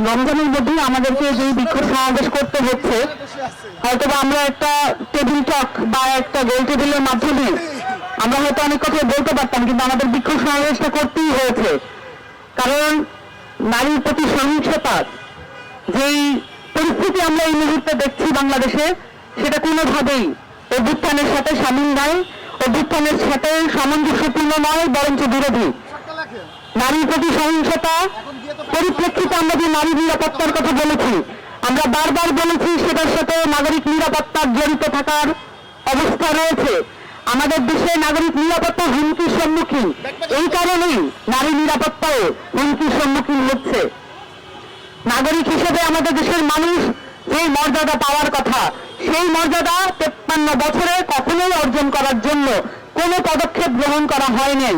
রমজানের মধ্যেই আমাদেরকে যে বিক্ষোভ সমাবেশ করতে হচ্ছে, হয়তো আমরা একটা টেবিল টক বা একটা গোল টেবিলের মাধ্যমে আমরা হয়তো অনেক কথা বলতে পারতাম, কিন্তু আমাদের বিক্ষোভ সমাবেশটা করতেই হয়েছে। কারণ নারীর প্রতি সহিংসতা যেই পরিস্থিতি আমরা এই মুহূর্তে দেখছি বাংলাদেশে, সেটা কোনোভাবেই অভ্যুত্থানের সাথে সামিল নয়, অভ্যুত্থানের সাথে সামঞ্জস্যপূর্ণ নয়, বরঞ্চ বিরোধী। নারীর প্রতি সহিংসতা পরিপ্রেক্ষিতে আমরা যে নারী নিরাপত্তার কথা বলেছি, আমরা বারবার বলেছি সেটার সাথে নাগরিক নিরাপত্তার জড়িত থাকার অবস্থা রয়েছে। আমাদের দেশে নাগরিক নিরাপত্তা হুমকির সম্মুখীন, এই কারণেই নারী নিরাপত্তাও হুমকির সম্মুখীন হচ্ছে। নাগরিক হিসেবে আমাদের দেশের মানুষ যে মর্যাদা পাওয়ার কথা, সেই মর্যাদা 53 বছরে কখনোই অর্জন করার জন্য কোনো পদক্ষেপ গ্রহণ করা হয়নি।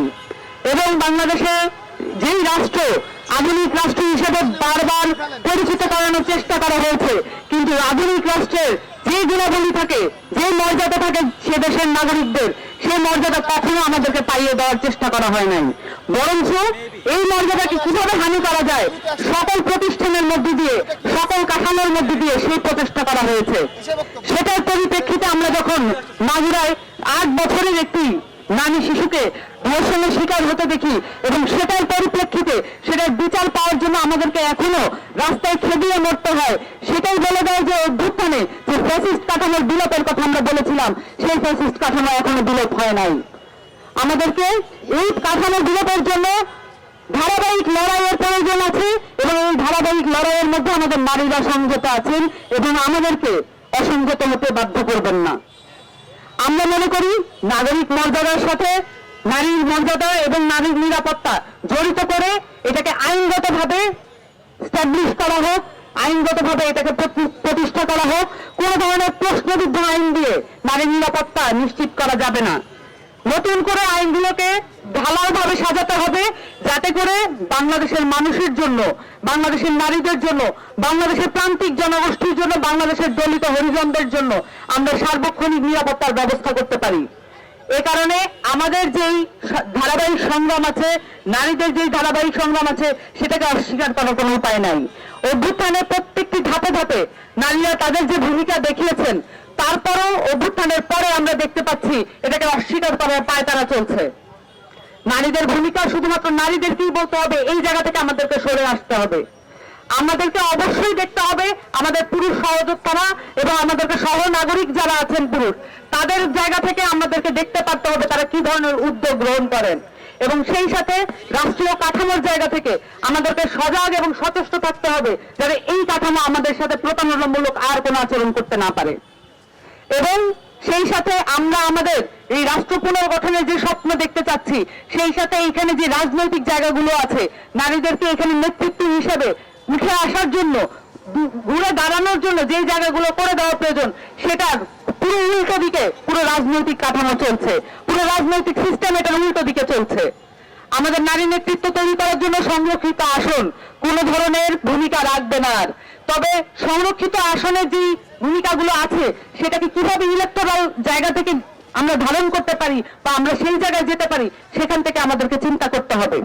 এবং বাংলাদেশে যেই রাষ্ট্র আধুনিক রাষ্ট্র হিসেবে বারবার পরিচিত করানোর চেষ্টা করা হয়েছে, কিন্তু আধুনিক রাষ্ট্রের যে গুণাবলী থাকে, যে মর্যাদা থাকে সে দেশের নাগরিকদের, সেই মর্যাদা কখনো আমাদেরকে পাইয়ে দেওয়ার চেষ্টা করা হয় নাই। বরঞ্চ এই মর্যাদাকে কিভাবে হানি করা যায়, সকল প্রতিষ্ঠানের মধ্যে দিয়ে, সকল কাঠামোর মধ্যে দিয়ে সেই প্রচেষ্টা করা হয়েছে। সেটার পরিপ্রেক্ষিতে আমরা যখন মাগুরায় 8 বছরের একটি নারী শিশুকে ধর্ষণের শিকার হতে দেখি, এবং সেটার পরিপ্রেক্ষিতে সেটার বিচার পাওয়ার জন্য আমাদেরকে এখনো রাস্তায় খেদিয়ে মরতে হয়, সেটাই বলে দেয় যে অভ্যুত্থানে যে ফ্যাসিস্ট কাঠামোর বিলোপের কথা আমরা বলেছিলাম, সেই ফ্যাসিস্ট কাঠামো এখনো বিলোপ হয় নাই। আমাদেরকে এই কাঠামো বিলোপের জন্য ধারাবাহিক লড়াইয়ের প্রয়োজন আছে, এবং এই ধারাবাহিক লড়াইয়ের মধ্যে আমাদের নারীরা সংযত আছেন, এবং আমাদেরকে অসংযত হতে বাধ্য করবেন না। আমরা মনে করি নাগরিক মর্যাদার সাথে নারীর মর্যাদা এবং নারীর নিরাপত্তা জড়িত করে এটাকে আইনগতভাবে স্ট্যাবলিশ করা হোক, আইনগতভাবে এটাকে প্রতিষ্ঠা করা হোক। কোন ধরনের প্রশ্নবিদ্ধ আইন দিয়ে নারীর নিরাপত্তা নিশ্চিত করা যাবে না। নতুন করে আইনগুলোকে ঢালাওভাবে সাজাতে হবে, যাতে করে বাংলাদেশের মানুষের জন্য, বাংলাদেশের নারীদের জন্য, বাংলাদেশের প্রান্তিক জনগোষ্ঠীর জন্য, বাংলাদেশের দলিত হরিজনদের জন্য আমরা সার্বক্ষণিক নিরাপত্তার ব্যবস্থা করতে পারি। এ কারণে আমাদের যেই ধারাবাহিক সংগ্রাম আছে, নারীদের যেই ধারাবাহিক সংগ্রাম আছে, সেটাকে অস্বীকার করার কোনো উপায় নাই। অভ্যুত্থানের প্রত্যেকটি ধাপে ধাপে নারীরা তাদের যে ভূমিকা দেখিয়েছেন, তারপরও অভ্যুত্থানের পরে আমরা দেখতে পাচ্ছি এটাকে অস্বীকার করার পায়তারা চলছে। নারীদের ভূমিকা শুধুমাত্র নারীদেরকেই বলতে হবে, এই জায়গা থেকে আমাদেরকে সরে আসতে হবে। আমাদেরকে অবশ্যই দেখতে হবে আমাদের পুরুষ সহযোদ্ধারা এবং আমাদেরকে সহ নাগরিক যারা আছেন পুরুষ, তাদের জায়গা থেকে আমাদেরকে দেখতে পারতে হবে তারা কি ধরনের উদ্যোগ গ্রহণ করেন, এবং সেই সাথে রাষ্ট্রীয় কাঠামোর জায়গা থেকে আমাদেরকে সজাগ এবং সচেষ্ট থাকতে হবে যাতে এই কাঠামো আমাদের সাথে প্রতারণামূলক আর কোনো আচরণ করতে না পারে। এবং সেই সাথে আমরা আমাদের এই রাষ্ট্র পুনর্গঠনের যে স্বপ্ন দেখতে চাচ্ছি, সেই সাথে এখানে যে রাজনৈতিক জায়গাগুলো আছে, নারীদেরকে এখানে নেতৃত্ব হিসেবে উঠে আসার জন্য, ঘুরে দাঁড়ানোর জন্য যে জায়গাগুলো করে দেওয়া প্রয়োজন, সেটার পুরো উল্টো দিকে পুরো রাজনৈতিক কাঠামো চলছে, পুরো রাজনৈতিক সিস্টেম এটার উল্টো দিকে চলছে। আমাদের নারী নেতৃত্ব তৈরি করার জন্য সংরক্ষিত আসন কোনো ধরনের ভূমিকা রাখবে না। আর তবে সংরক্ষিত আসনের যে ভূমিকাগুলো আছে, সেটাকে কিভাবে ইলেকটোরাল জায়গা থেকে আমরা ধারণ করতে পারি বা আমরা সেই জায়গায় যেতে পারি, সেখান থেকে আমাদেরকে চিন্তা করতে হবে।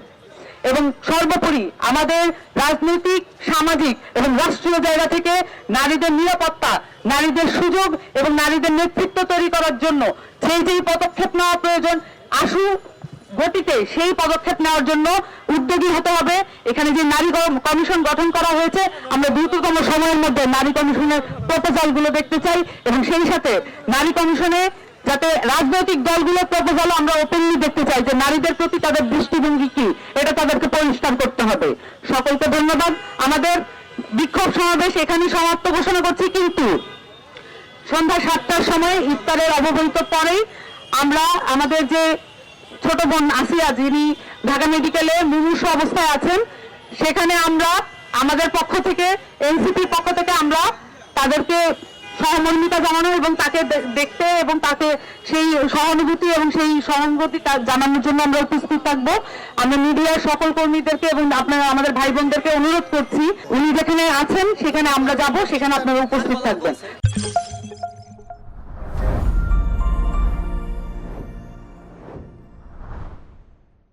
এবং সর্বোপরি আমাদের রাজনৈতিক, সামাজিক এবং রাষ্ট্রীয় জায়গা থেকে নারীদের নিরাপত্তা, নারীদের সুযোগ এবং নারীদের নেতৃত্ব তৈরি করার জন্য যেই পদক্ষেপ নেওয়া প্রয়োজন, আশু গতিতে সেই পদক্ষেপ নেওয়ার জন্য উদ্যোগী হতে হবে। এখানে যে নারী কমিশন গঠন করা হয়েছে, আমরা দ্রুততম সময়ের মধ্যে নারী কমিশনের প্রপোজালগুলো দেখতে চাই, এবং সেই সাথে নারী কমিশনে যাতে রাজনৈতিক দলগুলোর প্রপোজালও আমরা ওপেনলি দেখতে চাই যে নারীদের প্রতি তাদের দৃষ্টিভঙ্গি কি, এটা তাদেরকে পরিষ্কার করতে হবে। সকলকে ধন্যবাদ। আমাদের বিক্ষোভ সমাবেশ এখানেই সমাপ্ত ঘোষণা করছি, কিন্তু সন্ধ্যা 7টার সময় ইফতারের অব্যবহিত পরেই আমরা আমাদের যে ছোট বোন আসিয়া, যিনি ঢাকা মেডিকেলে মুমূর্ষু অবস্থায় আছেন, সেখানে আমরা আমাদের পক্ষ থেকে, এনসিপির পক্ষ থেকে আমরা তাদেরকে সহমর্মিতা জানানো এবং তাকে দেখতে এবং তাকে সেই সহানুভূতি এবং সেই সহানুভূতি জানানোর জন্য আমরা উপস্থিত থাকবো। আমরা মিডিয়ার সকল কর্মীদেরকে এবং আপনারা আমাদের ভাই বোনদেরকে অনুরোধ করছি, উনি যেখানে আছেন সেখানে আমরা যাব, সেখানে আপনারা উপস্থিত থাকবেন।